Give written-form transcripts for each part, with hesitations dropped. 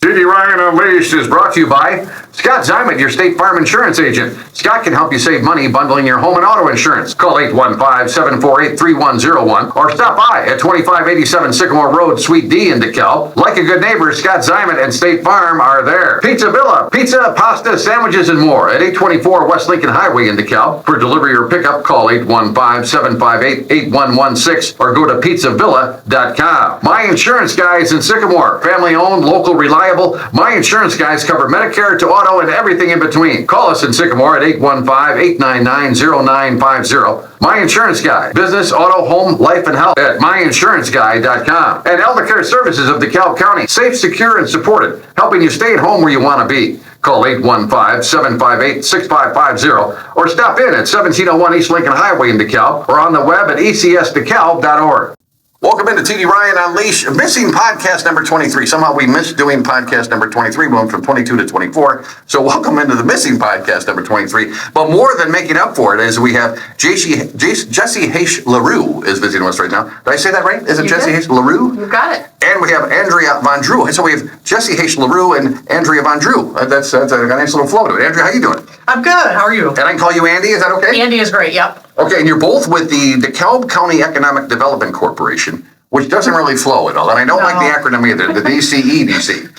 TD Ryan Unleashed is brought to you by Scott Zyman, your State Farm Insurance agent. Scott can help you save money bundling your home and auto insurance. Call 815-748-3101 or stop by at 2587 Sycamore Road, Suite D in DeKalb. Like a good neighbor, Scott Zyman and State Farm are there. Pizza Villa, pizza, pasta, sandwiches, and more at 824 West Lincoln Highway in DeKalb. For delivery or pickup, call 815-758-8116 or go to pizzavilla.com. My Insurance Guys in Sycamore, family owned, local, reliable. My Insurance Guys cover Medicare to auto and everything in between. Call us in Sycamore at 815-899-0950. My Insurance Guy, business, auto, home, life, and health at myinsuranceguy.com. And Eldercare Services of DeKalb County, safe, secure, and supported, helping you stay at home where you want to be. Call 815-758-6550 or stop in at 1701 East Lincoln Highway in DeKalb or on the web at ecsdekalb.org. Welcome into TD Ryan Unleashed, missing podcast number 23. Somehow we missed doing podcast number 23. We went from 22 to 24. So welcome into the missing podcast number 23. But more than making up for it is we have Jessi haish LaRue is visiting us right now. Did I say that right? Is it Jessi haish LaRue? You got it. And we have Andrea Van Drew. So we have Jessi haish LaRue and Andrea Van Drew. That's a nice little flow to it. Andrea, how you doing? I'm good. How are you? And I can call you Andy. Is that okay? Andy is great. Yep. Okay, and you're both with the DeKalb County Economic Development Corporation, which doesn't really flow at all. And I don't like the acronym either, the DCEDC.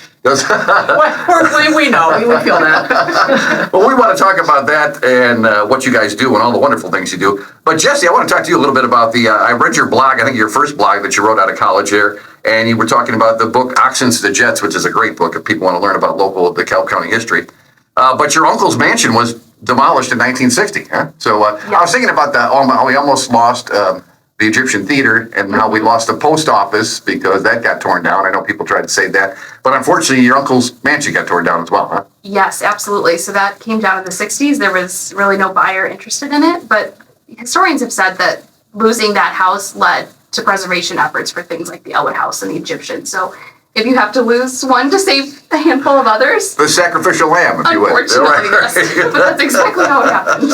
We know. We feel that. Well, we want to talk about that and what you guys do and all the wonderful things you do. But Jessi, I want to talk to you a little bit about I read your blog, I think your first blog that you wrote out of college there, and you were talking about the book Oxens to Jets, which is a great book if people want to learn about local DeKalb County history. But your uncle's mansion was demolished in 1960, huh? So I was thinking about that, how we almost lost the Egyptian Theater and how we lost the post office because that got torn down. I know people tried to save that, but unfortunately your uncle's mansion got torn down as well, huh? Yes, absolutely. So that came down in the 60s. There was really no buyer interested in it, but historians have said that losing that house led to preservation efforts for things like the Elwood House and the Egyptian. So if you have to lose one to save a handful of others. The sacrificial lamb, if you will. Unfortunately, yes. But that's exactly how it happened.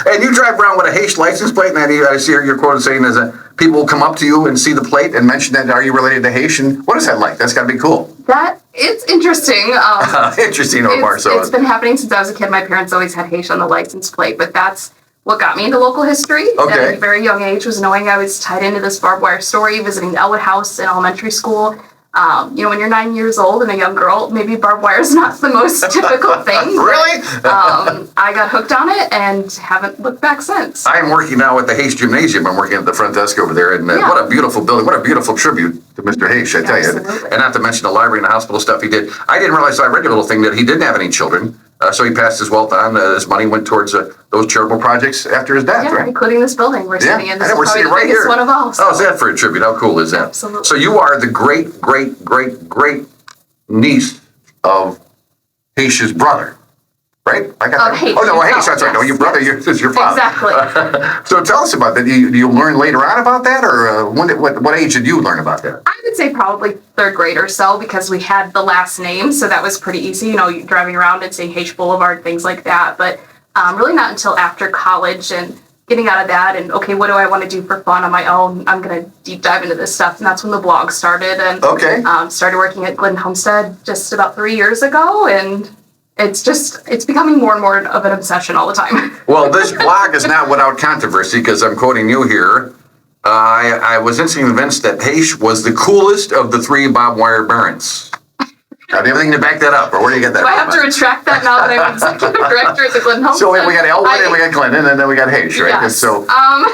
And you drive around with a haish license plate, and I see your quote saying people will come up to you and see the plate and mention that, are you related to Haish? And what is that like? That's got to be cool. It's interesting. Interesting, Omar. It's been happening since I was a kid. My parents always had Haish on the license plate, but that's what got me into local history. Okay. At a very young age was knowing I was tied into this barbed wire story, visiting the Elwood House in elementary school. When you're 9 years old and a young girl, maybe barbed wire is not the most typical thing. Really? I got hooked on it and haven't looked back since. I'm working now at the Haish Gymnasium. I'm working at the front desk over there, and what a beautiful building. What a beautiful tribute to Mr. Haish, I tell you. And not to mention the library and the hospital stuff he did. I didn't realize, I read a little thing that he didn't have any children, so he passed his wealth on. His money went towards those charitable projects after his death, right? Including this building we're sitting in. This is we're probably sitting the right biggest here. One of all. So. Oh, is that for a tribute? How cool is that? Absolutely. So you are the great niece of Haish's brother, right? I got that. Haish. Oh, no, Haish, that's right. No, your brother is your father. Exactly. So tell us about that. Do you learn later on about that, or what age did you learn about that? I would say probably third grade or so, because we had the last name, so that was pretty easy. You driving around and saying Haish Boulevard, things like that. But really not until after college and getting out of that and, okay, what do I want to do for fun on my own? I'm going to deep dive into this stuff. And that's when the blog started. And started working at Glidden Homestead just about 3 years ago. And it's becoming more and more of an obsession all the time. Well, this blog is not without controversy, because I'm quoting you here. I was instantly convinced that Haish was the coolest of the three barbed wire barons. Do you have anything to back that up, or where do you get that? Do I have to retract that now that I'm executive director at the Glidden Homestead? So we got Elwood and we got Glidden, and then we got Haish, right? Yes. So I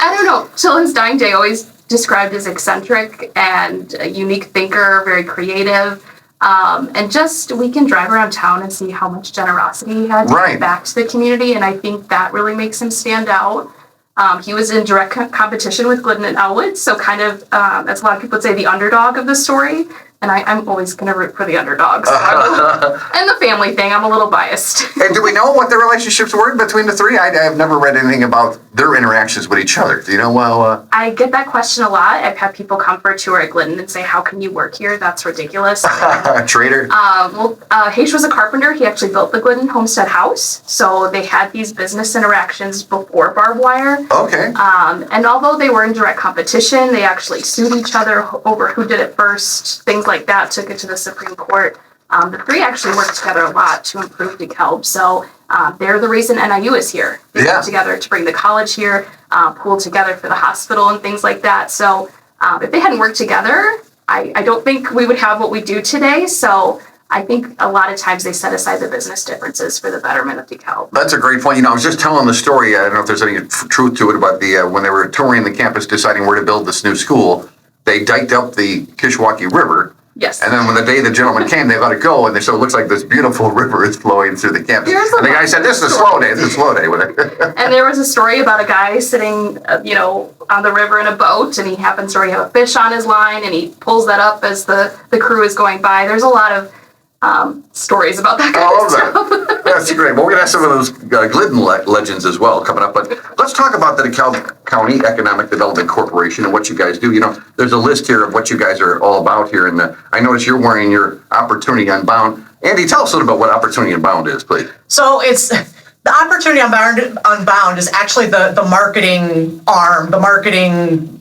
don't know, till his dying day, always described as eccentric and a unique thinker, very creative. And just, we can drive around town and see how much generosity he had to give back to the community, and I think that really makes him stand out. He was in direct competition with Glidden and Elwood, so kind of, as a lot of people would say, the underdog of the story. And I'm always going to root for the underdogs. And the family thing, I'm a little biased. And do we know what the relationships were between the three? I've never read anything about their interactions with each other? Do you know? Well, I get that question a lot. I've had people come for a tour at Glidden and say, "How can you work here? That's ridiculous." Trader. Haish was a carpenter. He actually built the Glidden Homestead House, so they had these business interactions before barbed wire. Okay. And although they were in direct competition, they actually sued each other over who did it first. Things like that, took it to the Supreme Court. The three actually worked together a lot to improve DeKalb. So they're the reason NIU is here. They worked together to bring the college here, pool together for the hospital and things like that. So if they hadn't worked together, I don't think we would have what we do today. So I think a lot of times they set aside the business differences for the betterment of DeKalb. That's a great point. You know, I was just telling the story. I don't know if there's any truth to it about the when they were touring the campus, deciding where to build this new school. They diked up the Kishwaukee River. Yes. And then when the day the gentleman came, they let it go, and so it looks like this beautiful river is flowing through the campus. And the guy said, "This is a slow day. This is a slow day." And there was a story about a guy sitting, on the river in a boat, and he happens to already have a fish on his line, and he pulls that up as the crew is going by. There's a lot of stories about that kind of stuff. That's great. Well, we're going to have some of those Glidden legends as well coming up. But let's talk about the DeKalb County Economic Development Corporation and what you guys do. You know, there's a list here of what you guys are all about here. And I notice you're wearing your Opportunity Unbound. Andy, tell us a little bit what Opportunity Unbound is, please. So it's the Opportunity Unbound is actually the marketing arm, the marketing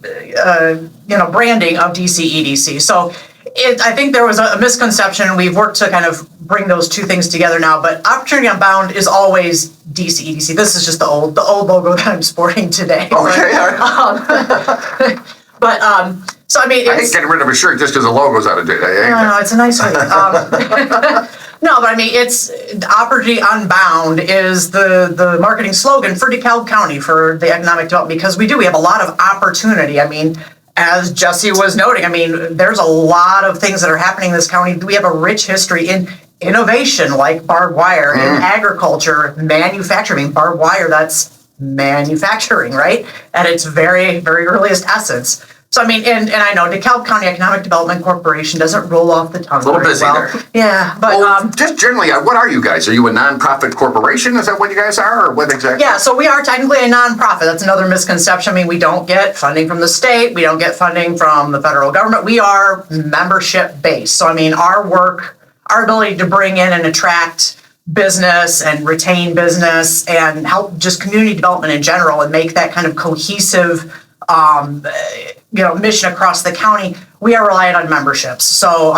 branding of DCEDC. So I think there was a misconception. We've worked to kind of bring those two things together now, but Opportunity Unbound is always DCEDC. This is just the old logo that I'm sporting today. Okay. So I mean, I hate getting rid of a shirt just because the logo's out of date. No, it's a nice one. No, but I mean, it's Opportunity Unbound is the marketing slogan for DeKalb County for the economic development, because we have a lot of opportunity. I mean, as Jessi was noting, I mean, there's a lot of things that are happening in this county. We have a rich history in innovation like barbed wire, in agriculture, manufacturing. I mean, barbed wire, that's manufacturing, right? At its very, very earliest essence. So, I mean, and I know DeKalb County Economic Development Corporation doesn't roll off the tongue. A little busy there. Yeah, but just generally, what are you guys? Are you a nonprofit corporation? Is that what you guys are, or what exactly? Yeah, so we are technically a nonprofit. That's another misconception. I mean, we don't get funding from the state. We don't get funding from the federal government. We are membership based. So, I mean, our work, our ability to bring in and attract business and retain business and help just community development in general and make that kind of cohesive mission across the county, we are reliant on memberships. So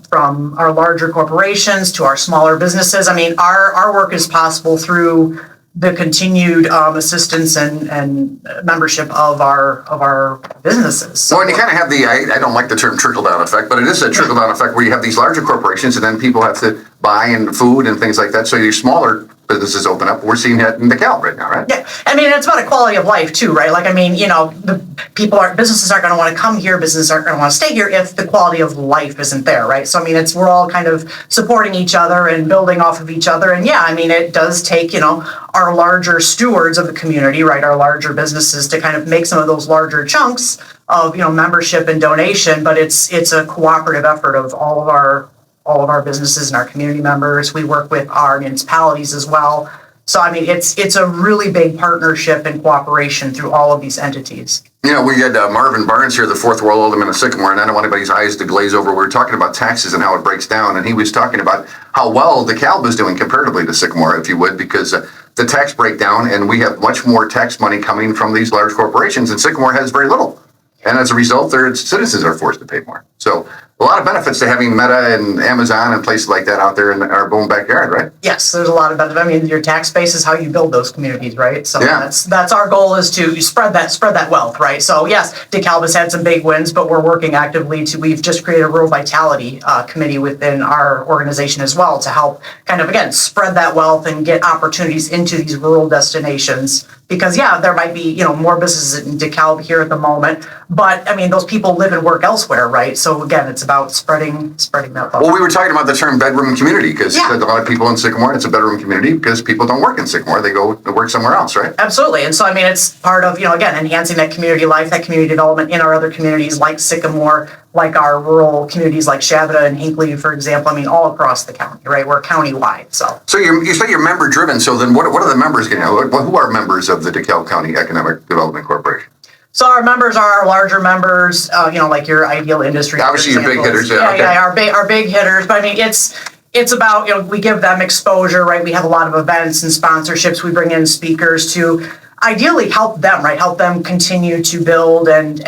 from our larger corporations to our smaller businesses, I mean, our work is possible through the continued assistance and membership of our businesses. So, and you kind of have I don't like the term trickle-down effect, but it is a trickle-down effect where you have these larger corporations and then people have to buy in food and things like that. So your smaller businesses open up. We're seeing that in DeKalb right now, right? Yeah, I mean, it's about a quality of life too, right? Like, I mean, businesses aren't going to want to come here, businesses aren't going to want to stay here if the quality of life isn't there, right? So, I mean, we're all kind of supporting each other and building off of each other. And yeah, I mean, it does take, our larger stewards of the community, right? Our larger businesses to kind of make some of those larger chunks of, membership and donation, but it's a cooperative effort of all of our businesses and our community members. We work with our municipalities as well. So, I mean, it's a really big partnership and cooperation through all of these entities. We had Marvin Barnes here, the fourth World Alderman of Sycamore, and I don't want anybody's eyes to glaze over. We were talking about taxes and how it breaks down, and he was talking about how well DeKalb is doing comparatively to Sycamore, if you would, because the tax breakdown, and we have much more tax money coming from these large corporations, and Sycamore has very little. And as a result, their citizens are forced to pay more. So a lot of benefits to having Meta and Amazon and places like that out there in our own backyard, right? Yes, there's a lot of benefit. I mean, your tax base is how you build those communities, right? So yeah. that's our goal, is to spread that wealth, right? So yes, DeKalb has had some big wins, but we're working actively we've just created a Rural Vitality Committee within our organization as well to help kind of, again, spread that wealth and get opportunities into these rural destinations. Because yeah, there might be, more businesses in DeKalb here at the moment, but I mean, those people live and work elsewhere, right? So again, it's about spreading that wealth. Well, we were talking about the term bedroom community, because a lot of people in Sycamore, it's a bedroom community because people don't work in Sycamore. They go to work somewhere else, right? Absolutely. And so, I mean, it's part of, again, enhancing that community life, that community development in our other communities like Sycamore, like our rural communities like Shabada and Hinckley, for example, I mean, all across the county, right? We're county-wide, so. So you say you're member-driven, so then what are the members getting? Who are members of the DeKalb County Economic Development Corporation? So our members are our larger members, like your Ideal Industry. Obviously your big hitters, yeah. Okay. Our big hitters, but I mean, it's about, we give them exposure, right? We have a lot of events and sponsorships. We bring in speakers to ideally help them, right? Help them continue to build and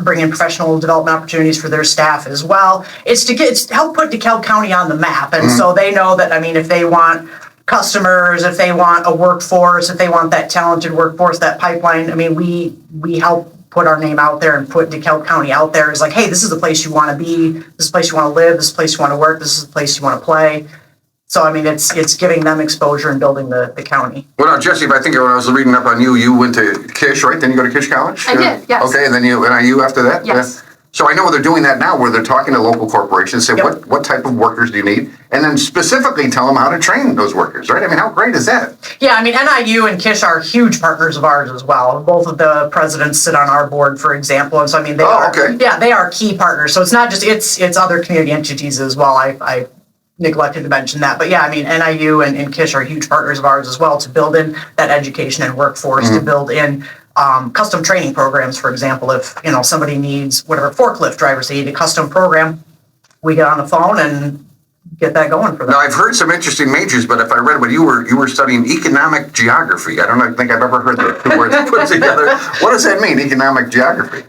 bring in professional development opportunities for their staff as well. It's to help put DeKalb County on the map. And so they know that, I mean, if they want customers, if they want a workforce, if they want that talented workforce, that pipeline, I mean, we help put our name out there and put DeKalb County out there as like, hey, this is the place you want to be, this is the place you want to live, this is the place you want to work, this is the place you want to play. So, I mean, it's giving them exposure and building the county. Well, now, Jessi, I think when I was reading up on you, you went to Kish, right? Then you go to Kish College? I did, yes. Okay, and then NIU after that? Yes. So I know they're doing that now, where they're talking to local corporations, say, what type of workers do you need? And then specifically tell them how to train those workers, right? I mean, how great is that? Yeah, I mean, NIU and Kish are huge partners of ours as well. Both of the presidents sit on our board, for example, and so I mean, they are key partners. So it's not just it's other community entities as well. I neglected to mention that, but yeah, I mean, NIU and Kish are huge partners of ours as well to build in that education and workforce, to build in custom training programs. For example, if somebody needs whatever forklift drivers, they need a custom program, we get on the phone and get that going for them. Now, I've heard some interesting majors, but if I read what you were studying economic geography. I don't think I've ever heard the two words put together. What does that mean, economic geography?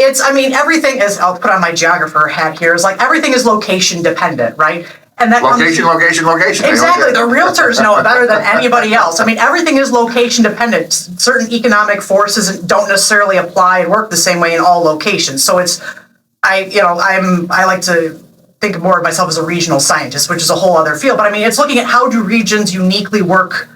Everything is, I'll put on my geographer hat here, is like everything is location dependent, right? And that location. Exactly. The realtors know it better than anybody else. I mean, everything is location dependent. Certain economic forces don't necessarily apply and work the same way in all locations. So I like to think more of myself as a regional scientist, which is a whole other field. But I mean, it's looking at how do regions uniquely work,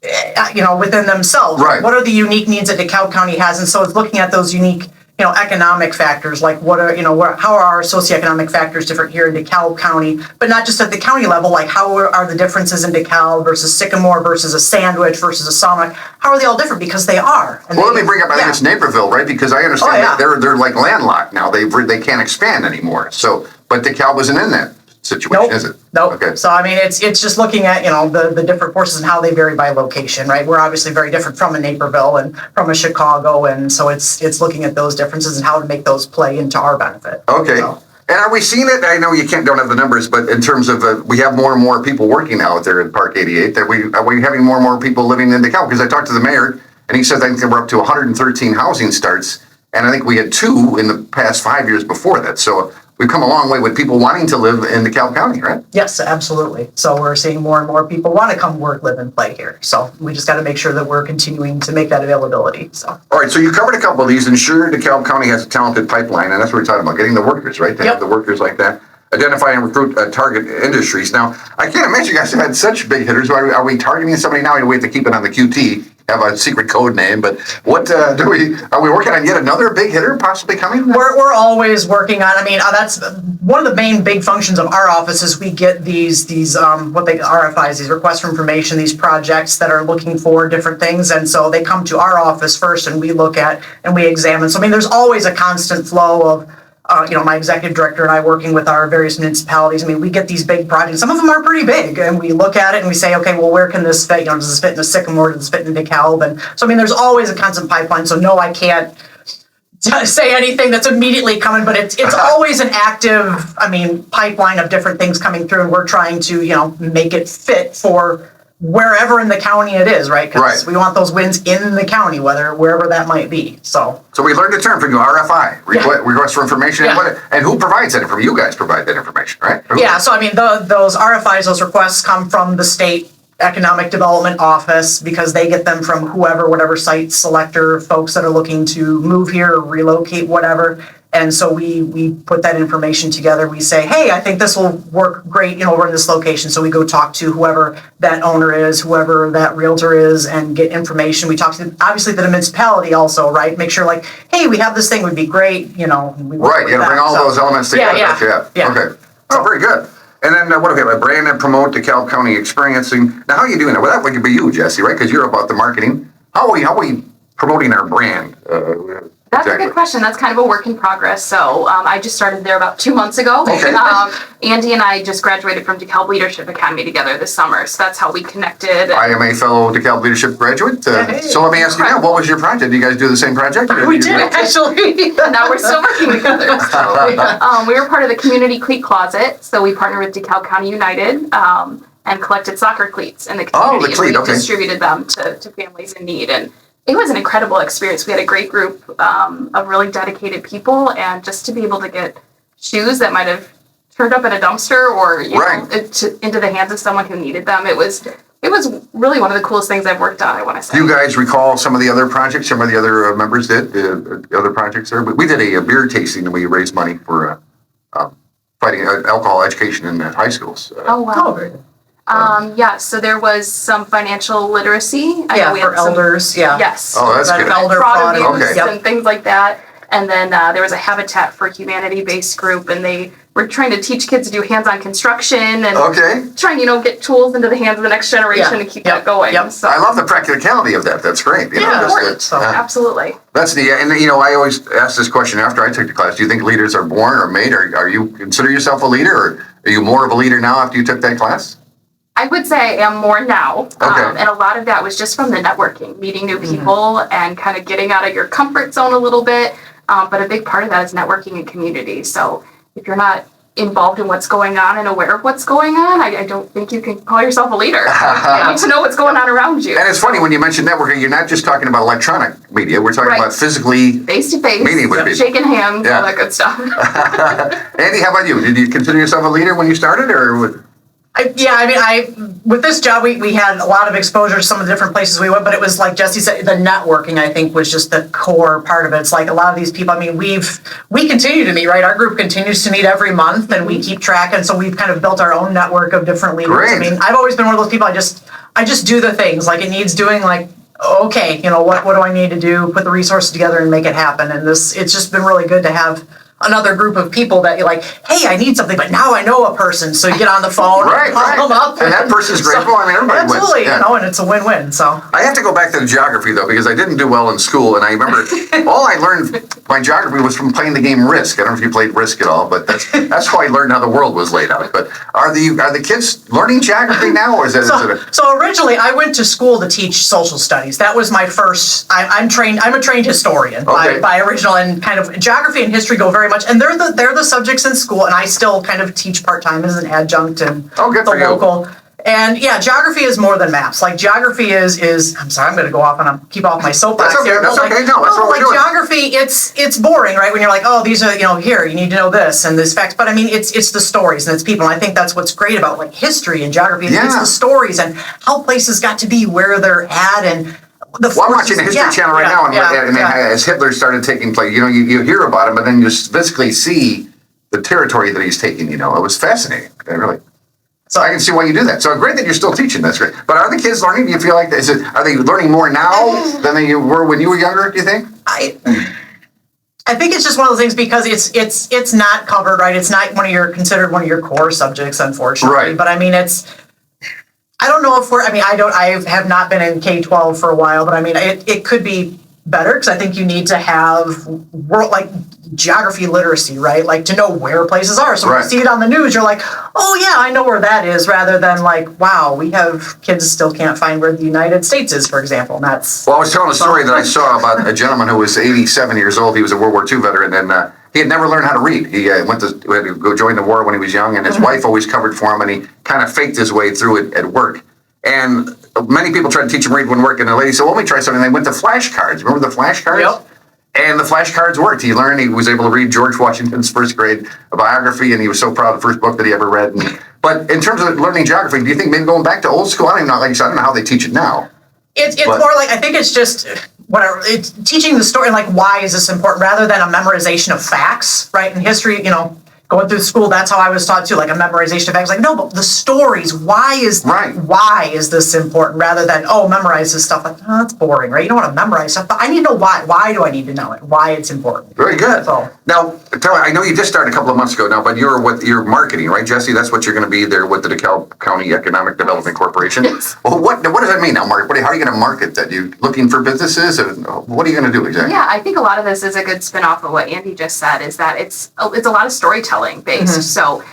within themselves. Right. What are the unique needs that DeKalb County has? And so it's looking at those unique economic factors, like how are our socioeconomic factors different here in DeKalb County, but not just at the county level, like how are the differences in DeKalb versus Sycamore versus a Sandwich versus a Sawmill? How are they all different? Because they are. And let me bring up, I think it's Naperville, right? Because I understand that they're like landlocked now. They can't expand anymore. So, but DeKalb isn't in that situation, is it? Nope. Okay. So I mean, it's just looking at the different forces and how they vary by location, right? We're obviously very different from a Naperville and from a Chicago, and so it's looking at those differences and how to make those play into our benefit. Okay. So. And are we seeing it? I know you don't have the numbers, but in terms of we have more and more people working out there in Park 88. Are we having more and more people living in DeKalb? Because I talked to the mayor, and he said I think we're up to 113 housing starts, and I think we had 2 in the past 5 years before that. So we've come a long way with people wanting to live in DeKalb County, right? Yes, absolutely. So we're seeing more and more people want to come work, live, and play here. So we just got to make sure that we're continuing to make that availability. So. All right, so you covered a couple of these. Ensure DeKalb County has a talented pipeline, and that's what we're talking about, getting the workers, right? To have the workers like that. Identify and recruit target industries. Now, I can't imagine you guys have had such big hitters. Are we targeting somebody now? We have to keep it on the QT, have a secret code name, but what are we working on yet another big hitter possibly coming? We're always working on, that's one of the main big functions of our office is we get these RFIs, these requests for information, these projects that are looking for different things. And so they come to our office first and we look at and we examine. So, there's always a constant flow of my executive director and I working with our various municipalities. We get these big projects. Some of them are pretty big, and we look at it and we say, okay, well, where can this fit? Does this fit in a Sycamore? Does this fit in DeKalb? And so, there's always a constant pipeline. So, no, I can't say anything that's immediately coming, but it's always an active, pipeline of different things coming through, and we're trying to, make it fit for wherever in the county it is, right? Because we want those wins in the county, wherever that might be. So we learned a term from you, RFI, request for information. Yeah. And who provides that information? You guys provide that information, right? Yeah, so those RFIs, those requests come from the state economic development office because they get them from whatever site selector folks that are looking to move here or relocate, whatever. And so we put that information together. We say, hey, I think this will work great, we're in this location. So we go talk to whoever that owner is, whoever that realtor is, and get information. We talk to, obviously, the municipality also, right? Make sure, like, hey, we have this thing, would be great, Right, you got to bring all those elements together. Yeah. Okay. Oh, very good. And then what if we have a brand and promote DeKalb County experiencing? Now, how are you doing that? Well, that would be you, Jessi, right? Because you're about the marketing. How are we promoting our brand? That's a good question. That's kind of a work in progress. So I just started there about 2 months ago. Okay. Andy and I just graduated from DeKalb Leadership Academy together this summer. So that's how we connected. I am a fellow DeKalb Leadership graduate. So let me ask you now, what was your project? Do you guys do the same project? We did, actually. Now we're still working together. So, we were part of the Community Cleat Closet. So we partnered with DeKalb County United and collected soccer cleats in the community. Oh, the cleat, and we okay. distributed them to families in need. And it was an incredible experience. We had a great group of really dedicated people, and just to be able to get shoes that might have turned up in a dumpster or into the hands of someone who needed them, it was really one of the coolest things I've worked on, I want to say. Do you guys recall some of the other projects some of the other members did, other projects there? We did a beer tasting, and we raised money for fighting alcohol education in high schools. Oh, wow. So there was some financial literacy. I know we for had some, elders, Yes. Oh, that's good. Elder fraud fraud. abuse and things like that. And then there was a Habitat for Humanity-based group, and they were trying to teach kids to do hands-on construction and trying, get tools into the hands of the next generation to keep that going. So I love the practicality of that. That's great. Absolutely. That's and I always ask this question after I took the class. Do you think leaders are born or made? Are you consider yourself a leader, or are you more of a leader now after you took that class? I would say I am more now. Okay. And a lot of that was just from the networking, meeting new people and kind of getting out of your comfort zone a little bit. But a big part of that is networking and community. So if you're not involved in what's going on and aware of what's going on, I don't think you can call yourself a leader. You need to know what's going on around you. And it's funny, when you mention networking, you're not just talking about electronic media. We're talking about physically face-to-face, meeting with people. shaking hands, all that good stuff. Andy, how about you? Did you consider yourself a leader when you started, or? With this job, we had a lot of exposure to some of the different places we went, but it was like Jessi said, the networking, I think, was just the core part of it. It's like a lot of these people, we continue to meet, right? Our group continues to meet every month, and we keep track, and so we've kind of built our own network of different leaders. Great. I've always been one of those people, I just do the things, like it needs doing, like, okay, what do I need to do, put the resources together and make it happen, and it's just been really good to have another group of people that you're like, hey, I need something, but now I know a person. So you get on the phone and call them up. And that person's grateful. Everybody absolutely, wins. And it's a win-win. So I have to go back to the geography, though, because I didn't do well in school. And I remember all I learned my geography was from playing the game Risk. I don't know if you played Risk at all, but that's how I learned how the world was laid out. But are the kids learning geography now, or is that? So originally, I went to school to teach social studies. That was my first. I'm a trained historian by original, and kind of geography and history go very much, and they're the subjects in school, and I still kind of teach part-time as an adjunct and good for local. And geography is more than maps. Like geography is I'm sorry, I'm going to go off and keep off my soapbox here. That's okay. No, that's what we're doing. Geography, it's boring, right? When you're like, oh, these are, here, you need to know this and this facts. But it's the stories and it's people. And I think that's what's great about like history and geography. It's the stories and how places got to be where they're at and I'm watching the History Channel right now, and as Hitler started taking place, you hear about him, but then you physically see the territory that he's taking. It was fascinating, really. So I can see why you do that. So great that you're still teaching. That's great. But are the kids learning? Do you feel like are they learning more now than they were when you were younger? Do you think? I think it's just one of those things because it's not covered, right? It's not considered one of your core subjects, unfortunately. Right. But I don't know if I have not been in K-12 for a while, but it could be better because I think you need to have geography literacy, right? Like to know where places are. So when you see it on the news, you're like, oh yeah, I know where that is, rather than like, wow, we have kids still can't find where the United States is, for example. And that's I was telling a story that I saw about a gentleman who was 87 years old. He was a World War II veteran, and he had never learned how to read. He had to go join the war when he was young, and his wife always covered for him, and he kind of faked his way through it at work. And many people tried to teach him read when work, and the lady said, well, let me try something. They went to flashcards. Remember the flashcards? Yep. And the flashcards worked. He was able to read George Washington's first grade biography, and he was so proud of the first book that he ever read. But in terms of learning geography, do you think maybe going back to old school? I don't even know, like you said, I don't know how they teach it now. It's more like, I think it's just whatever. It's teaching the story, like why is this important, rather than a memorization of facts, right? In history, going through school, that's how I was taught too, like a memorization of facts. Like, no, but the stories, why is this important rather than, memorize this stuff? Like, oh, that's boring, right? You don't want to memorize stuff, but I need to know why. Why do I need to know it? Why it's important. Very good. So, now, tell me, I know you just started a couple of months ago now, but you're with your marketing, right, Jessi? That's what you're going to be there with the DeKalb County Economic Development Corporation. Yes. Well, what does that mean now, Mark? How are you going to market that? You looking for businesses? Or what are you going to do exactly? Yeah, I think a lot of this is a good spin-off of what Andy just said, is that it's a lot of storytelling based. So,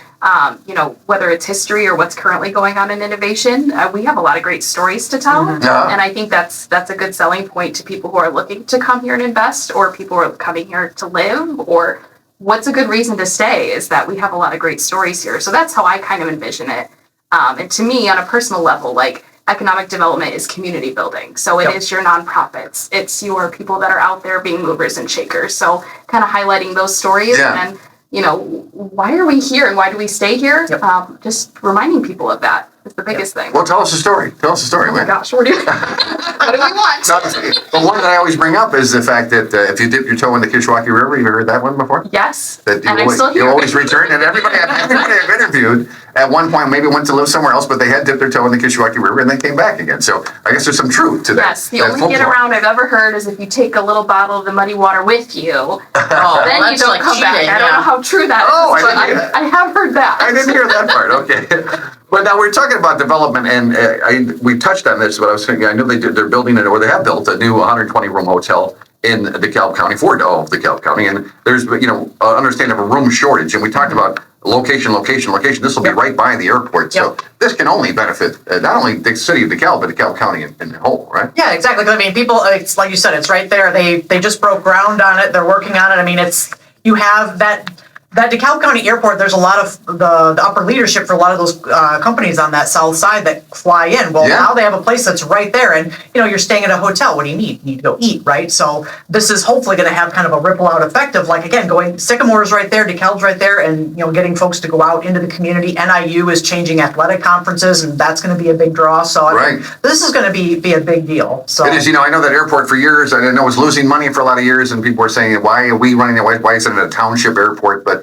whether it's history or what's currently going on in innovation, we have a lot of great stories to tell. And I think that's a good selling point to people who are looking to come here and invest, or people who are coming here to live, or what's a good reason to stay, is that we have a lot of great stories here. So that's how I kind of envision it. And to me, on a personal level, like, economic development is community building. So it is your nonprofits. It's your people that are out there being movers and shakers. So kind of highlighting those stories and, why are we here and why do we stay here? Just reminding people of that is the biggest thing. Well, tell us the story. Oh my gosh, what do we want? The one that I always bring up is the fact that if you dip your toe in the Kishwaukee River, you've heard that one before? Yes. That and I'm still here. You always return, and everybody I've interviewed at one point maybe went to live somewhere else, but they had dipped their toe in the Kishwaukee River and they came back again. So I guess there's some truth to that. Yes, the only get around I've ever heard is if you take a little bottle of the muddy water with you, then you don't come back. I don't know how true that is, but I have heard that. I didn't hear that part, okay. But now we're talking about development, and we touched on this, but I was thinking, I know they're building it, or they have built a new 120-room hotel in DeKalb County, for all of DeKalb County, and there's, understanding of a room shortage, and we talked about location. This will be right by the airport, so this can only benefit not only the city of DeKalb, but DeKalb County in whole, right? Yeah, exactly. I mean, people, it's like you said, it's right there. They just broke ground on it. They're working on it. I mean, you have that DeKalb County Airport, there's a lot of the upper leadership for a lot of those companies on that south side that fly in. Well, now they have a place that's right there, and you're staying at a hotel. What do you need? You need to go eat, right? So this is hopefully going to have kind of a ripple out effect of, like, again, going Sycamore's right there, DeKalb's right there, and getting folks to go out into the community. NIU is changing athletic conferences, and that's going to be a big draw. So I mean, this is going to be a big deal. So it is. I know that airport for years. I know it was losing money for a lot of years, and people were saying, why are we running it? Why is it a township airport? But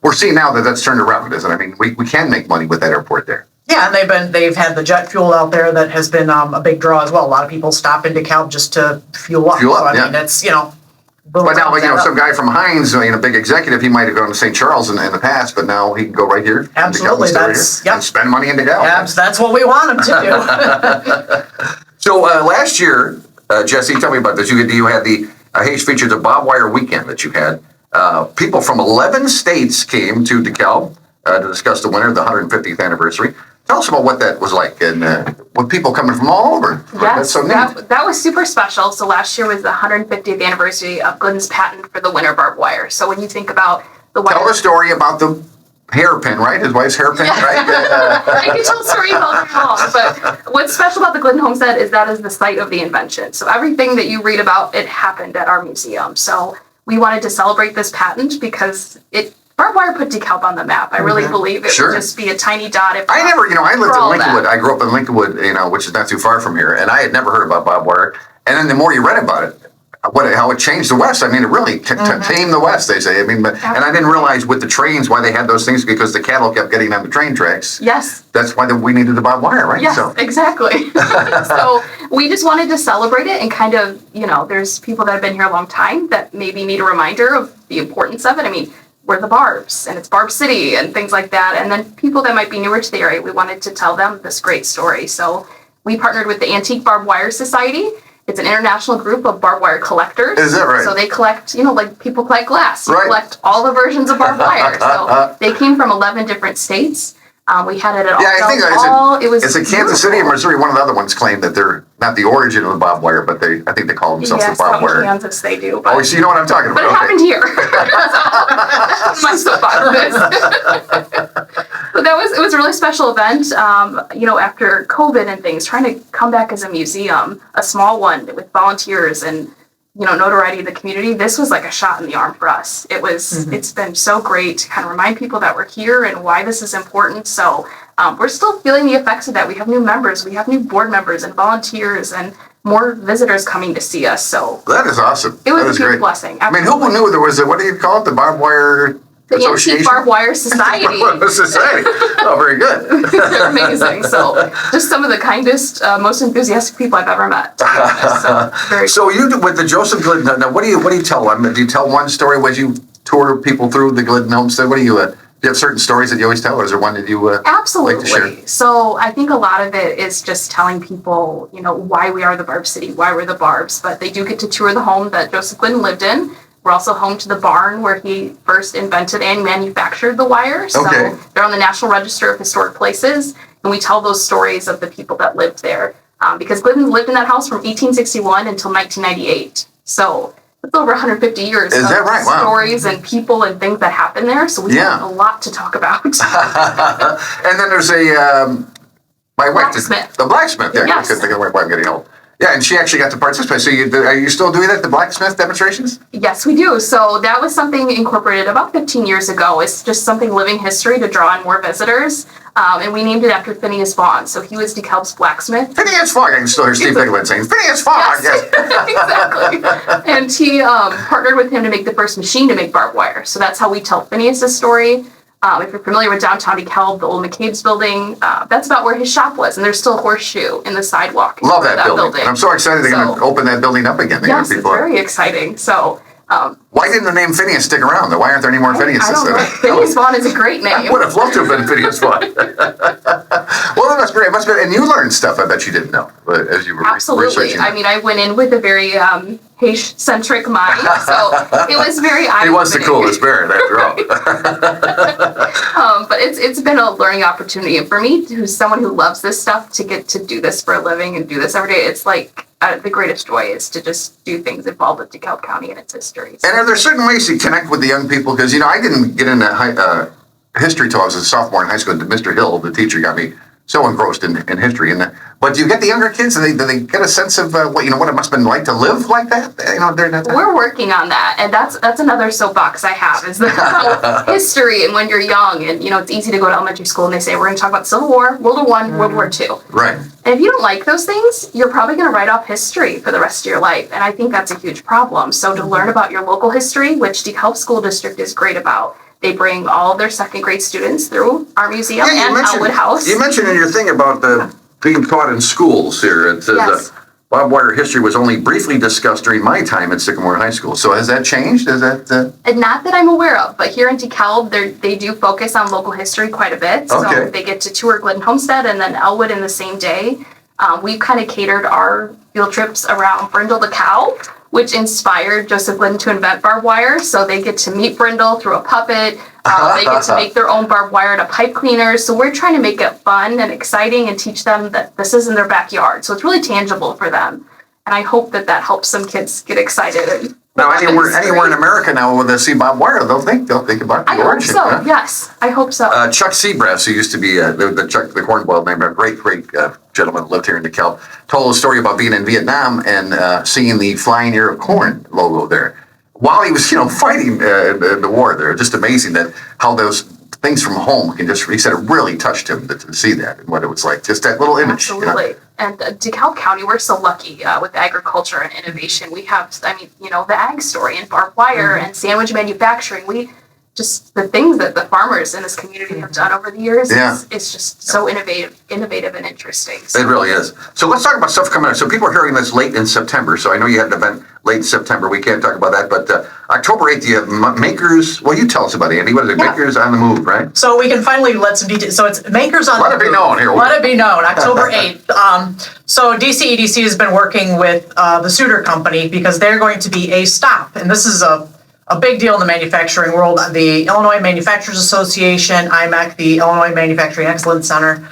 we're seeing now that that's turned around, isn't it? I mean, we can make money with that airport there. Yeah, and they've had the jet fuel out there that has been a big draw as well. A lot of people stop into DeKalb just to fuel up. I mean, it's But now, some guy from Heinz, big executive, he might have gone to St. Charles in the past, but now he can go right here. Absolutely, and spend money in DeKalb. Yeah, that's what we want him to do. So last year, Jessi, tell me about this. You had the haish featured the Bob Wire weekend that you had. People from 11 states came to DeKalb to discuss the winter, the 150th anniversary. Tell us about what that was like, and with people coming from all over. Yes, that's so neat. That was super special. So last year was the 150th anniversary of Glidden's patent for the winter barbed wire. So when you think about the wire... Tell the story about the hairpin, right? His wife's hairpin, right? I can tell stories all day long, but what's special about the Glidden Homestead is that is the site of the invention. So everything that you read about, it happened at our museum. So we wanted to celebrate this patent because barbed wire put DeKalb on the map. I really believe it would just be a tiny dot. I lived in Lincolnwood. I grew up in Lincolnwood, which is not too far from here, and I had never heard about barbed wire. And then the more you read about it, how it changed the West. I mean, it really tamed the West, they say. I mean, and I didn't realize with the trains why they had those things, because the cattle kept getting on the train tracks. Yes. That's why we needed the barbed wire, right? Yes, exactly. So we just wanted to celebrate it and kind of, there's people that have been here a long time that maybe need a reminder of the importance of it. I mean, we're the Barbs, and it's Barb City, and things like that. And then people that might be newer to the area, we wanted to tell them this great story. So we partnered with the Antique Barbed Wire Society. It's an international group of barbed wire collectors. Is that right? So they collect, like people collect glass. They collect all the versions of barbed wire. So they came from 11 different states. We had it at all. Yeah, I think it's in Kansas City and Missouri. One of the other ones claimed that they're not the origin of the barbed wire, but I think they call themselves the barbed wire. Yes, Kansas they do. But, so you know what I'm talking about. But it happened here. My soapbox. But it was a really special event. After COVID and things, trying to come back as a museum, a small one with volunteers and notoriety in the community. This was like a shot in the arm for us. It was. It's been so great to kind of remind people that we're here and why this is important. So we're still feeling the effects of that. We have new members, we have new board members and volunteers, and more visitors coming to see us. So that is awesome. It was a huge blessing. Absolutely. I mean, who knew there was what do you call it? The barbed wire The Association? Antique Barbed Wire Society. Society. Oh, very good. They're amazing. So just some of the kindest, most enthusiastic people I've ever met. So very So you do, with the Joseph Glidden. Now, what do you tell them? Do you tell one story when you tour people through the Glidden homestead? What do you have certain stories that you always tell, or is there one that you Absolutely. like to share? So I think a lot of it is just telling people, why we are the Barb City, why we're the Barbs. But they do get to tour the home that Joseph Glidden lived in. We're also home to the barn where he first invented and manufactured the wire. So they're on the National Register of Historic Places. And we tell those stories of the people that lived there. Because Glidden lived in that house from 1861 until 1998. So it's over 150 years of stories and people and things that happened there. So we have a lot to talk about. And then there's my wife, the blacksmith. Yeah, yes. I couldn't think of why I'm getting old. Yeah, and she actually got to participate. So are you still doing that, the blacksmith demonstrations? Yes, we do. So that was something incorporated about 15 years ago. It's just something living history to draw in more visitors. And we named it after Phineas Vaughn. So he was DeKalb's blacksmith. Phineas Vaughn. I can still hear Steve Bigelow saying, Phineas Vaughn. Yes, exactly. And he partnered with him to make the first machine to make barbed wire. So that's how we tell Phineas's story. If you're familiar with downtown DeKalb, the old McCabe's building, that's about where his shop was. And there's still a horseshoe in the sidewalk. Love that building. I'm so excited they're going to open that building up again. Yes, it's very exciting. So why didn't the name Phineas stick around? Why aren't there any more Phineases? I don't know. Phineas Vaughn is a great name. I would have loved to have been Phineas Vaughn. Well, that's great. It must have been, and you learned stuff I bet you didn't know as you were researching. I mean, I went in with a very haish-centric mind, so it was very eye-opening. He was the coolest Baron, after all. But it's been a learning opportunity. And for me, who's someone who loves this stuff, to get to do this for a living and do this every day, it's like the greatest joy is to just do things involved with DeKalb County and its history. So. And are there certain ways to connect with the young people? Because, I didn't get into history till I was a sophomore in high school. Mr. Hill, the teacher, got me so engrossed in history. But do you get the younger kids? Do they get a sense of what it must have been like to live like that? During that time? We're working on that, and that's another soapbox I have is the history. And when you're young, and it's easy to go to elementary school and they say we're going to talk about the Civil War, World War I, World War II. Right. And if you don't like those things, you're probably going to write off history for the rest of your life, and I think that's a huge problem. So to learn about your local history, which DeKalb School District is great about. They bring all of their second grade students through our museum and Elwood House. You mentioned in your thing about being taught in schools here. It says barbed wire history was only briefly discussed during my time at Sycamore High School. So has that changed? Is that? And not that I'm aware of, but here in DeKalb, they do focus on local history quite a bit. So they get to tour Glidden Homestead and then Elwood in the same day. We've kind of catered our field trips around Brindle the cow, which inspired Joseph Glidden to invent barbed wire. So they get to meet Brindle through a puppet. They get to make their own barbed wire to pipe cleaners. So we're trying to make it fun and exciting and teach them that this is in their backyard. So it's really tangible for them. And I hope that helps some kids get excited. Now, anywhere in America now, when they see barbed wire, they'll think about the origin. I hope so, yes. I hope so. Chuck Seabrass, who used to be the cornball name, a great gentleman who lived here in DeKalb, told a story about being in Vietnam and seeing the Flying Ear of Corn logo there. While he was, fighting the war there, just amazing that how those things from home can just, he said it really touched him to see that and what it was like, just that little image. Absolutely. And DeKalb County, we're so lucky with agriculture and innovation. We have, the ag story and barbed wire and sandwich manufacturing. Just the things that the farmers in this community have done over the years, it's just so innovative and interesting. So. It really is. So let's talk about stuff coming up. So people are hearing this late in September. So I know you had an event late in September. We can't talk about that. But October 8th, you have Makers. Well, you tell us about it, Andy. What is it? Makers on the Move, right? So we can finally let some details. So it's Makers on the Move. Let it be known here. Let it be known. October 8th. So DCEDC has been working with the Suter Company because they're going to be a stop. And this is a big deal in the manufacturing world. The Illinois Manufacturers Association, IMEC, the Illinois Manufacturing Excellence Center,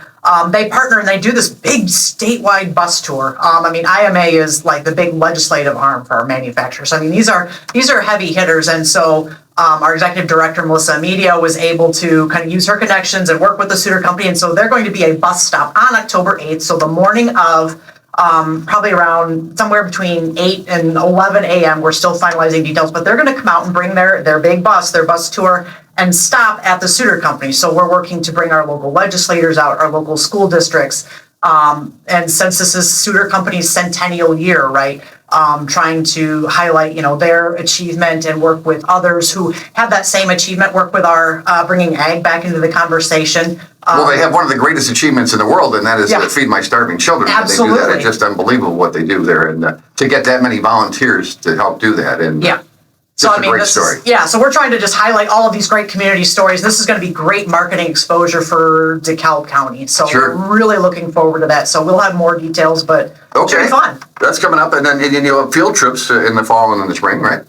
they partner and they do this big statewide bus tour. IMA is like the big legislative arm for our manufacturers. These are heavy hitters. And so our executive director, Melissa Amedio, was able to kind of use her connections and work with the Suter Company. And so they're going to be a bus stop on October 8th. So the morning of probably around somewhere between 8 and 11 a.m. We're still finalizing details, but they're going to come out and bring their big bus, their bus tour, and stop at the Suter Company. So we're working to bring our local legislators out, our local school districts, And since this is Suter Company's centennial year, right, trying to highlight, their achievement and work with others who have that same achievement, work with our bringing ag back into the conversation. Well, they have one of the greatest achievements in the world, and that is Feed My Starving Children. Absolutely. They do that. It's just unbelievable what they do there, and to get that many volunteers to help do that. And So a great story. So we're trying to just highlight all of these great community stories. This is going to be great marketing exposure for DeKalb County. So we're really looking forward to that. So we'll have more details, but it should be fun. That's coming up, and then you'll have field trips in the fall and in the spring, right?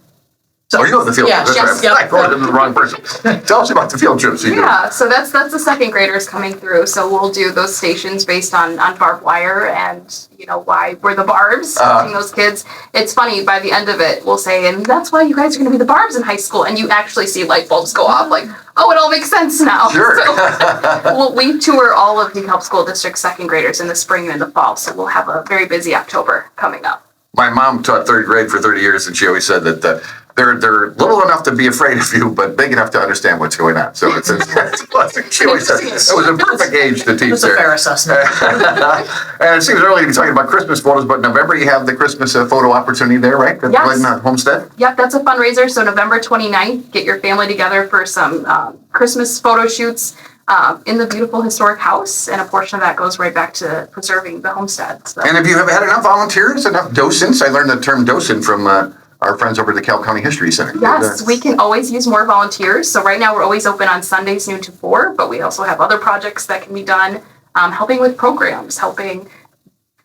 So, you go to the field trips. That's right. I quoted the wrong person. Tell us about the field trips you do. Yeah, so that's the second graders coming through. So we'll do those stations based on barbed wire and, why we're the barbs, teaching those kids. It's funny, by the end of it, we'll say, and that's why you guys are going to be the barbs in high school. And you actually see light bulbs go off, like, oh, it all makes sense now. Sure. So we tour all of DeKalb School District second graders in the spring and the fall. So we'll have a very busy October coming up. My mom taught third grade for 30 years, and she always said that they're little enough to be afraid of you, but big enough to understand what's going on. So she always said it was a perfect age to teach It's there. a fair assessment. And it seems early to be talking about Christmas photos, but in November you have the Christmas photo opportunity there, right? Yes. Homestead? Yep, that's a fundraiser. So November 29th, get your family together for some Christmas photo shoots in the beautiful historic house, and a portion of that goes right back to preserving the homestead. So. And have you had enough volunteers, enough docents? I learned the term docent from our friends over at the DeKalb County History Center. Yes, we can always use more volunteers. So right now we're always open on Sundays noon to 4, but we also have other projects that can be done, helping with programs, helping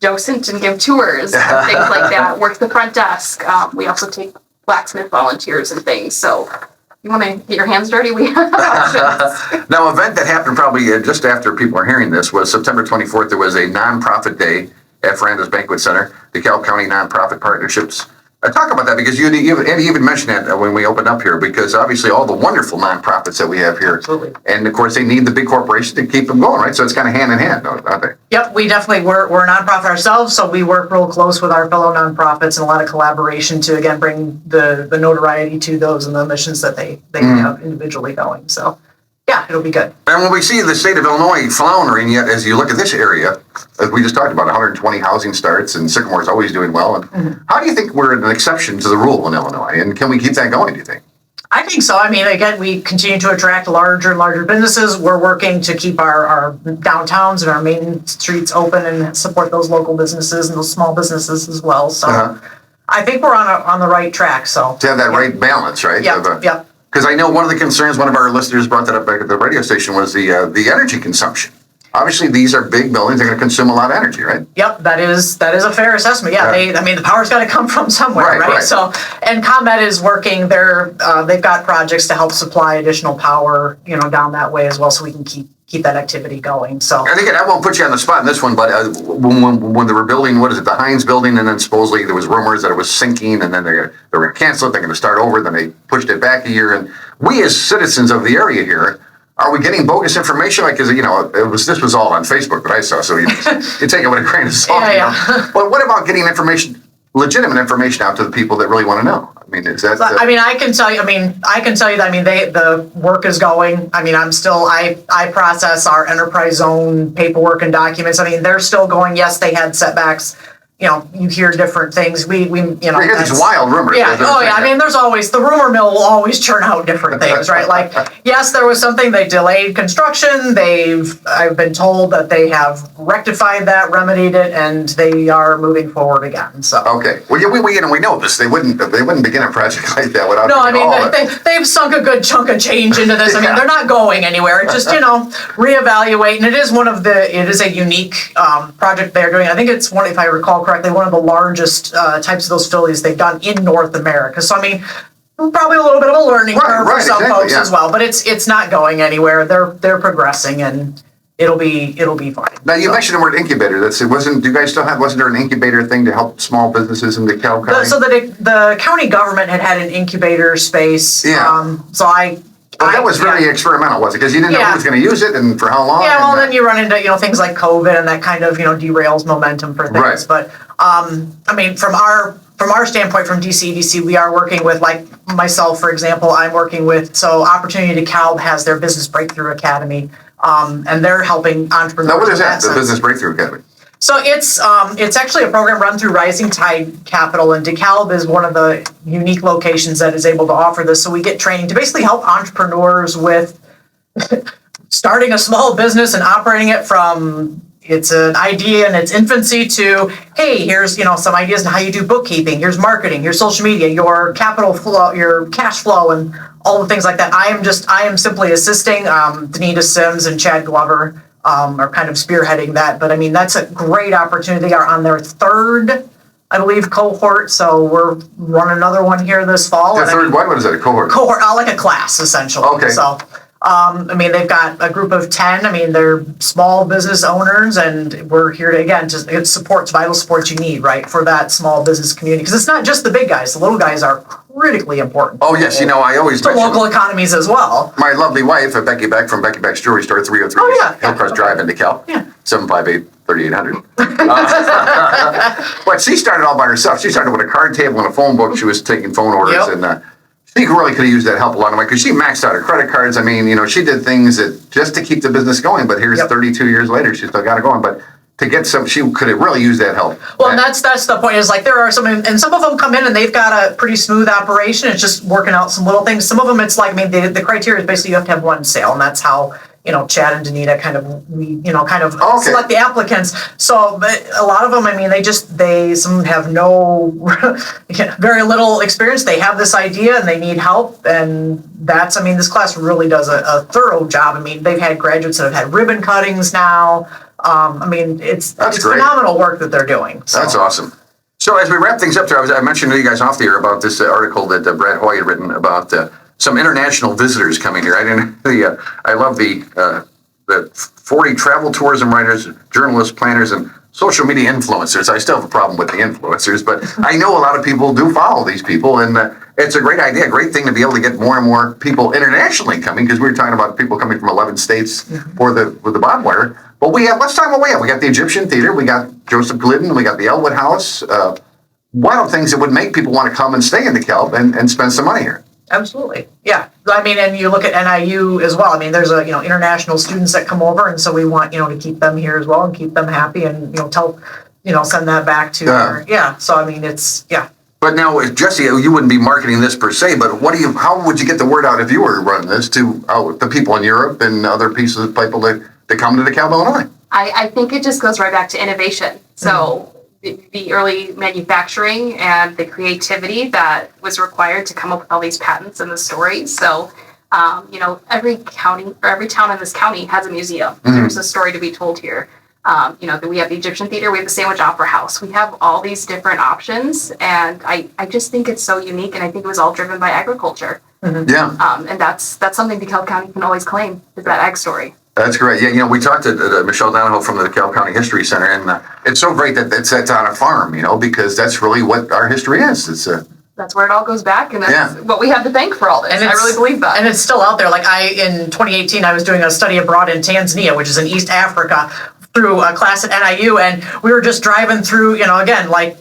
docent and give tours, things like that, work the front desk. We also take blacksmith volunteers and things. So if you want to get your hands dirty, we have options. Now, an event that happened probably just after people are hearing this was September 24th. There was a nonprofit day at Franda's Banquet Center, DeKalb County Nonprofit Partnerships. Talk about that, because you even mentioned that when we opened up here, because obviously all the wonderful nonprofits that we have here. Absolutely. And of course they need the big corporation to keep them going, right? So it's kind of hand in hand, aren't they? Yep, we're a nonprofit ourselves, so we work real close with our fellow nonprofits and a lot of collaboration to, again, bring the notoriety to those and the missions that they have individually going. So yeah, it'll be good. And when we see the state of Illinois floundering, yet as you look at this area, as we just talked about, 120 housing starts, and Sycamore's always doing well. And how do you think we're an exception to the rule in Illinois? And can we keep that going, do you think? I think so. I mean, again, we continue to attract larger and larger businesses. We're working to keep our downtowns and our main streets open and support those local businesses and those small businesses as well. So I think we're on the right track. So to have that right balance, right? Yeah. Because I know one of the concerns, one of our listeners brought that up back at the radio station, was the energy consumption. Obviously, these are big buildings; they're going to consume a lot of energy, right? Yep, that is a fair assessment. Yeah, the power's got to come from somewhere, right? So, and ComEd is working. They've got projects to help supply additional power, down that way as well, so we can keep that activity going. So, and again, I won't put you on the spot in this one, but when they were building, what is it, the Heinz building, and then supposedly there was rumors that it was sinking, and then they were going to cancel it. They're going to start over. Then they pushed it back a year. And we, as citizens of the area here, are we getting bogus information? Like, because this was all on Facebook that I saw, so you take it with a grain of salt. Yeah. But what about getting legitimate information out to the people that really want to know? I mean, is that? I can tell you. that. The work is going. I process our enterprise zone paperwork and documents. They're still going. Yes, they had setbacks. You hear different things. We hear these wild rumors. Yeah. There's always, the rumor mill will always churn out different things, right? Like, yes, there was something, they delayed construction. I've been told that they have rectified that, remedied it, and they are moving forward again. So. Okay. Well, we know this. They wouldn't begin a project like that without. No, they've sunk a good chunk of change into this. They're not going anywhere. It's just, reevaluate. And it is a unique project they're doing. I think it's one, if I recall correctly, one of the largest types of those facilities they've done in North America. So probably a little bit of a learning curve for some folks as well, but it's not going anywhere. They're progressing, and it'll be fine. Now you mentioned the word incubator. Do you guys still have? Wasn't there an incubator thing to help small businesses in DeKalb County? So the county government had an incubator space. Yeah. But that was very experimental, was it? Because you didn't know who was going to use it and for how long. Yeah, well, then you run into things like COVID, and that kind of derails momentum for things. Right. But from our standpoint, from DC, we are working with, like myself, for example, I'm working with, so Opportunity DeKalb has their Business Breakthrough Academy, and they're helping entrepreneurs. Now, what is that? The Business Breakthrough Academy. So it's actually a program run through Rising Tide Capital, and DeKalb is one of the unique locations that is able to offer this. So we get training to basically help entrepreneurs with starting a small business and operating it from it's an idea in its infancy to, hey, here's, some ideas on how you do bookkeeping, here's marketing, here's social media, your capital flow, your cash flow, and all the things like that. I am simply assisting. Danita Sims and Chad Glover are kind of spearheading that. But I mean, that's a great opportunity. They are on their third, I believe, cohort. So we're running another one here this fall. The third one? What is that, a cohort? Cohort, like a class, essentially. Okay. So, I mean, they've got a group of 10. I mean, they're small business owners, and we're here to, again, it supports vital supports you need, right, for that small business community. Because it's not just the big guys. The little guys are critically important. Oh, yes. I always to local economies as well. My lovely wife, Becky Beck from Becky Beck's Jewelry Store, 303 Hillcrest Drive in DeKalb. Yeah. 758-3800. But she started all by herself. She started with a card table and a phone book. She was taking phone orders, and she really could have used that help along the way because she maxed out her credit cards. I mean, she did things just to keep the business going. But here's 32 years later, she's still got it going. But to get she could have really used that help. Well, and that's the point. Is like there are some, and some of them come in and they've got a pretty smooth operation. It's just working out some little things. Some of them, it's like, I mean, the criteria is basically you have to have one sale, and that's how Chad and Danita kind of select the applicants. So, but a lot of them, I mean, some have very little experience. They have this idea and they need help. And this class really does a thorough job. I mean, they've had graduates that have had ribbon cuttings now. I mean, it's phenomenal work that they're doing. So. That's awesome. So as we wrap things up, I mentioned to you guys off the air about this article that Brad Hoy had written about some international visitors coming here. I love the 40 travel tourism writers, journalists, planners, and social media influencers. I still have a problem with the influencers, but I know a lot of people do follow these people, and it's a great idea, a great thing to be able to get more and more people internationally coming, because we were talking about people coming from 11 states with the barbed wire. But let's talk about what we have. We got the Egyptian Theater, we got Joseph Glidden, we got the Elwood House. One of the things that would make people want to come and stay in DeKalb and spend some money here. Absolutely. Yeah. I mean, and you look at NIU as well. I mean, there's international students that come over, and so we want, to keep them here as well and keep them happy and, send that back to So, I mean, But now, Jessi, you wouldn't be marketing this per se, but how would you get the word out if you were running this to the people in Europe and other pieces of people that come to DeKalb, Illinois? I think it just goes right back to innovation. So the early manufacturing and the creativity that was required to come up with all these patents and the stories. So, every county or every town in this county has a museum. There's a story to be told here. We have the Egyptian Theater, we have the Sandwich Opera House. We have all these different options, and I just think it's so unique, and I think it was all driven by agriculture. Yeah. And that's something DeKalb County can always claim, is that ag story. That's great. Yeah, we talked to Michelle Donahoe from the DeKalb County History Center, and it's so great that that's on a farm, because that's really what our history is. That's where it all goes back, and that's what we have to thank for all this. And I really believe that. And it's still out there. Like in 2018, I was doing a study abroad in Tanzania, which is in East Africa, through a class at NIU, and we were just driving through, again, like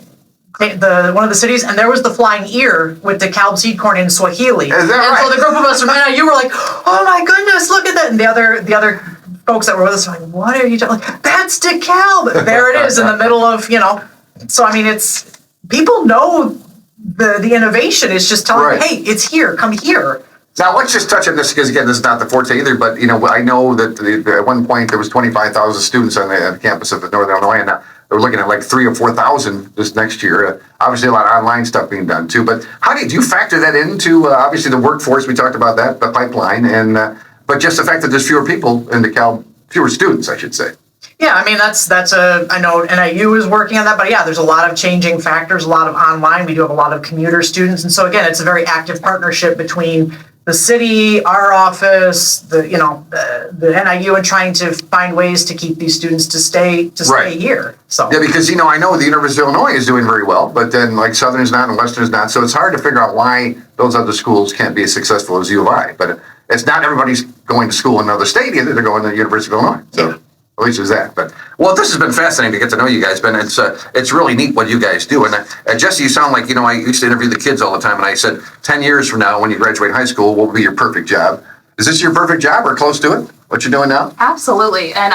one of the cities, and there was the flying ear with DeKalb seed corn in Swahili. Is that right? So the group of us from NIU were like, "Oh my goodness, look at that!" And the other folks that were with us were like, "What are you talking? Like, that's DeKalb. There it is in the middle of So I mean, it's people know the innovation. It's just telling them, "Hey, it's here. Come here." Now, let's just touch on this, because, again, this is not the forte either, but, I know that at one point there was 25,000 students on the campus of Northern Illinois, and now they're looking at like 3,000 or 4,000 this next year. Obviously, a lot of online stuff being done, too. But how do you factor that into, obviously, the workforce? We talked about that, the pipeline, but just the fact that there's fewer people in DeKalb, fewer students, I should say. Yeah, I mean, I know NIU is working on that, but there's a lot of changing factors, a lot of online. We do have a lot of commuter students. And so, again, it's a very active partnership between the city, our office, the NIU, and trying to find ways to keep these students to stay here. So because I know the University of Illinois is doing very well, but then like Southern's not and Western's not, so it's hard to figure out why those other schools can't be as successful as U of I. But it's not everybody's going to school in another state either; they're going to the University of Illinois. So. At least there's that. But this has been fascinating to get to know you guys, Ben. It's really neat what you guys do. And Jessi, you sound like I used to interview the kids all the time, and I said 10 years from now, when you graduate high school, what will be your perfect job? Is this your perfect job or close to it? what you're doing now? Absolutely. And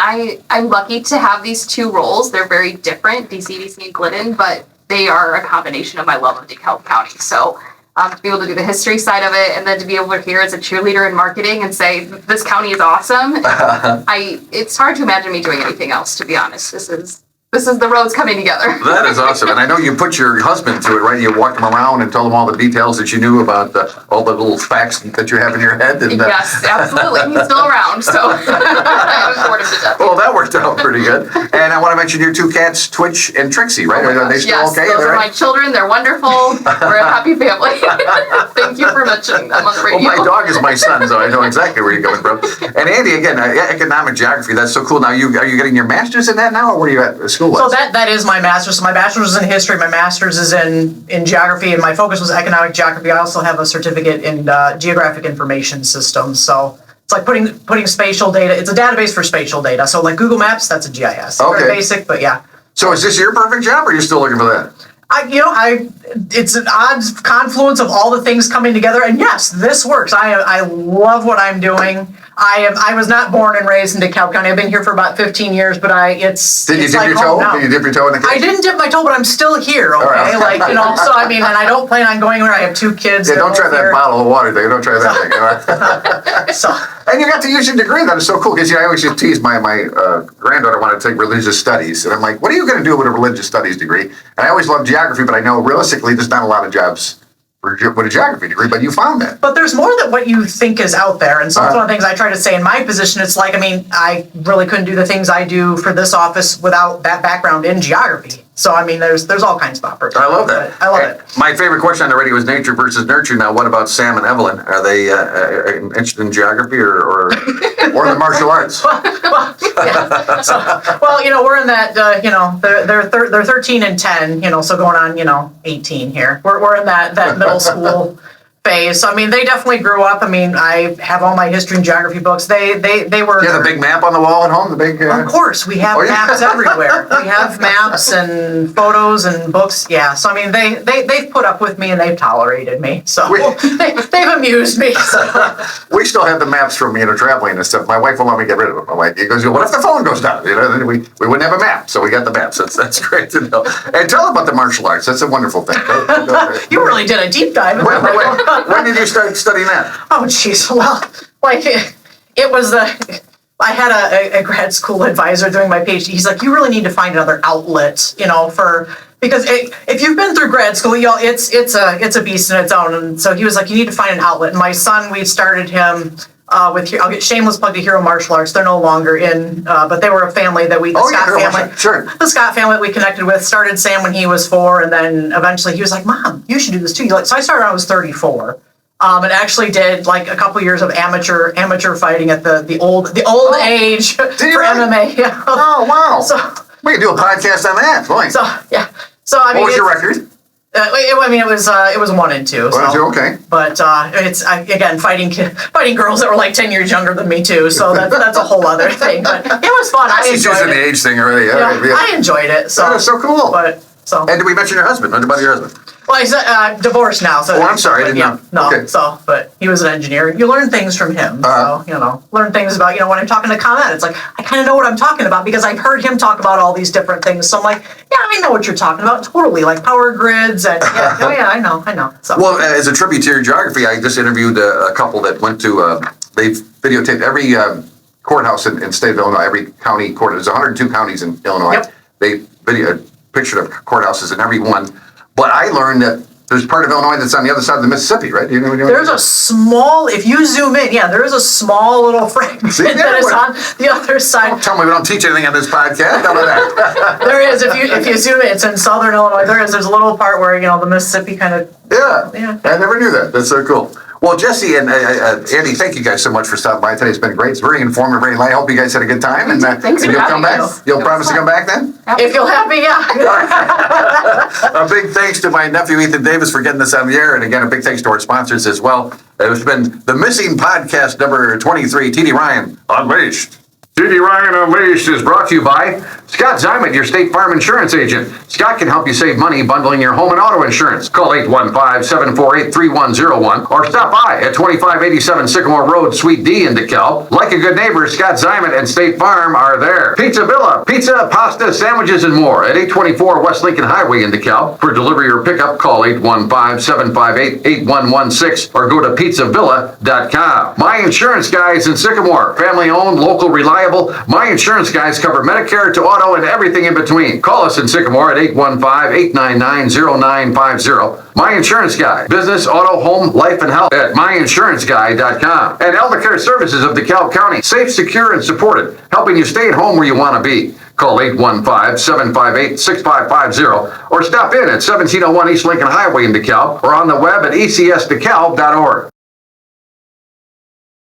I'm lucky to have these two roles. They're very different, DCDC and Glidden, but they are a combination of my love of DeKalb County. So to be able to do the history side of it and then to be able to hear as a cheerleader in marketing and say, this county is awesome. It's hard to imagine me doing anything else, to be honest. This is the roads coming together. That is awesome. And I know you put your husband through it, right? You walked him around and told him all the details that you knew about all the little facts that you have in your head. And, yes, absolutely. He's still around, so I haven't bored him to death. Well, that worked out pretty good. And I want to mention your two cats, Twitch and Trixie, right? Are they still okay? Yes, those are my children. They're wonderful. We're a happy family. Thank you for mentioning them on the radio. Well, my dog is my son, so I know exactly where you're coming from. And Andy, again, economic geography, that's so cool. Now, are you getting your master's in that now, or where are you at school? So that is my master's. So my bachelor's is in history, my master's is in geography, and my focus was economic geography. I also have a certificate in geographic information systems. So it's like putting spatial data. It's a database for spatial data. So like Google Maps, that's a GIS. Okay. Very basic, but yeah. So is this your perfect job, or are you still looking for that? It's an odd confluence of all the things coming together, and yes, this works. I love what I'm doing. I was not born and raised in DeKalb County. I've been here for about 15 years, but Did you dip your toe? Did you dip your toe in the kitchen? I didn't dip my toe, but I'm still here. Okay, right. So I mean, and I don't plan on going anywhere. I have two kids. Yeah, don't try that bottle of water thing. Don't try that thing. All right? So. And you got to use your degree. That is so cool. Because I always just tease my granddaughter wanted to take religious studies, and I'm like, what are you going to do with a religious studies degree? And I always loved geography, but I know realistically there's not a lot of jobs with a geography degree, but you found that. But there's more than what you think is out there. And so that's one of the things I try to say in my position. It's like, I mean, I really couldn't do the things I do for this office without that background in geography. So, I mean, there's all kinds of opportunities. I love that. I love it. My favorite question on the radio is nature versus nurture. Now, what about Sam and Evelyn? Are they interested in geography or the martial arts? Yeah. So, we're in that, they're 13 and 10, so going on, 18 here. We're in that middle school phase. So, I mean, they definitely grew up. I mean, I have all my history and geography books. They were. You have a big map on the wall at home? The big. Of course, we have maps everywhere. We have maps and photos and books. Yeah. So, I mean, they've put up with me and they've tolerated me. So, they've amused me. So. We still have the maps from, traveling and stuff. My wife won't let me get rid of them. My wife goes, what if the phone goes down? Then we wouldn't have a map. So we got the maps. That's great to know. And tell them about the martial arts. That's a wonderful thing. You really did a deep dive. When did you start studying that? Oh, geez. Well, it was I had a grad school advisor doing my PhD. He's like, you really need to find another outlet, because if you've been through grad school, it's a beast in its own. And so he was like, you need to find an outlet. And my son, we started him with, I'll get shameless plug to Hero Martial Arts. They're no longer in, but they were a family that the Scott family that we connected with. Started Sam when he was 4, and then eventually he was like, Mom, you should do this too. So I started when I was 34. And actually did like a couple years of amateur fighting at the old age for MMA. Yeah. Oh wow! So we can do a podcast on that. Boy. So yeah. So I mean, what was your record? It was 1 and 2. 1 and 2, okay. But it's again fighting girls that were like 10 years younger than me too. So that's a whole other thing. But it was fun. I enjoyed it. The age thing already. Yeah, I enjoyed it. So that is so cool. And did we mention your husband? What about your husband? Well, he's divorced now. So I'm sorry, I didn't know. No, okay. So, but he was an engineer. You learn things from him. So, learn things about, when I'm talking to ComEd, it's like, I kind of know what I'm talking about because I've heard him talk about all these different things. So I'm like, yeah, I know what you're talking about. Totally. Like power grids and, I know. So. Well, as a tribute to your geography, I just interviewed a couple that went to, they've videotaped every courthouse in the state of Illinois, every county court. There's 102 counties in Illinois. Yep. They pictured of courthouses in every one. But I learned that there's part of Illinois that's on the other side of the Mississippi, right? There's a small, if you zoom in, there is a small little fragment that is on the other side. Don't tell me we don't teach anything on this podcast. None of that. There is, if you zoom in, it's in southern Illinois. There's a little part where, the Mississippi kind of. Yeah. I never knew that. That's so cool. Well, Jessi and Andy, thank you guys so much for stopping by today. It's been great. It's very informative, very light. I hope you guys had a good time. And thanks for you'll come back. us. You'll promise to come back then? If you'll have me, yeah. A big thanks to my nephew Ethan Davis for getting this on the air, and again, a big thanks to our sponsors as well. It's been the Missing Podcast number 23, TD Ryan Unleashed. TD Ryan Unleashed is brought to you by Scott Zyman, your State Farm insurance agent. Scott can help you save money bundling your home and auto insurance. Call 815-748-3101 or stop by at 2587 Sycamore Road, Suite D in DeKalb. Like a good neighbor, Scott Zyman and State Farm are there. Pizza Villa, pizza, pasta, sandwiches, and more at 824 West Lincoln Highway in DeKalb. For delivery or pickup, call 815-758-8116 or go to pizzavilla.com. My Insurance Guys in Sycamore, family owned, local, reliable. My Insurance Guys cover Medicare to auto and everything in between. Call us in Sycamore at 815-899-0950. My Insurance Guy, business, auto, home, life, and health at myinsurancegyguy.com. And Elder Care Services of DeKalb County, safe, secure, and supported, helping you stay at home where you want to be. Call 815-758-6550 or stop in at 1701 East Lincoln Highway in DeKalb or on the web at ecsdecalb.org.